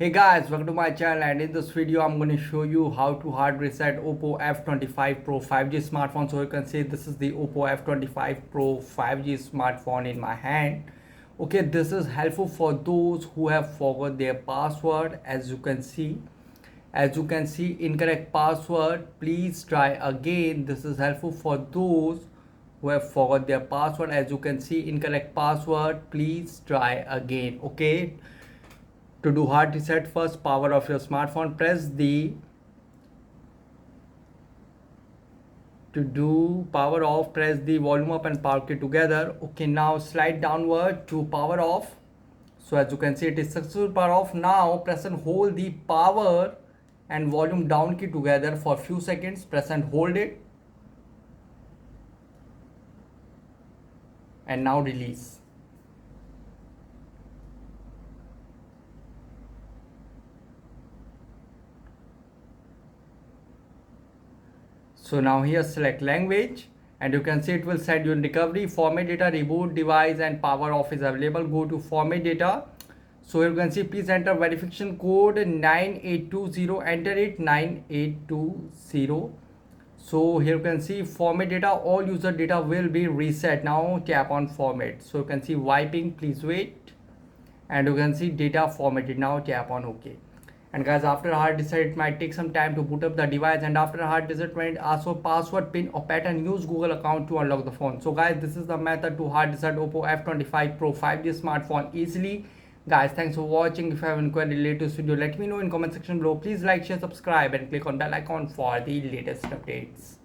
Hey guys, welcome to my channel, and in this video I'm going to show you how to hard reset OPPO F25 Pro 5G smartphone. So you can see this is the OPPO F25 Pro 5G smartphone in my hand. Okay, this is helpful for those who have forgot their password. As you can see, incorrect password, please try again. This is helpful for those who have forgot their password. As you can see, incorrect password, please try again. Okay, to do hard reset, first power off your smartphone, press the press the volume up and power key together. Okay, now slide downward to power off. So as you can see, it is successful power off. Now press and hold the power and volume down key together for few seconds. Press and hold it, and now release. So now here select language, and you can see it will set you in recovery. Format data, reboot device, and power off is available. Go to format data. So you can see please enter verification code 9820. Enter it 9820. So here you can see format data, all user data will be reset. Now tap on format. So you can see wiping, please wait, and you can see data formatted. Now tap on OK. And guys, after hard reset, it might take some time to boot up the device, and after hard reset, when it asks for password, pin or pattern, use Google account to unlock the phone. So guys, this is the method to hard reset OPPO F25 Pro 5G smartphone easily. Guys, thanks for watching. If you have any query related to this video, let me know in comment section below. Please like, share, subscribe, and click on bell icon for the latest updates.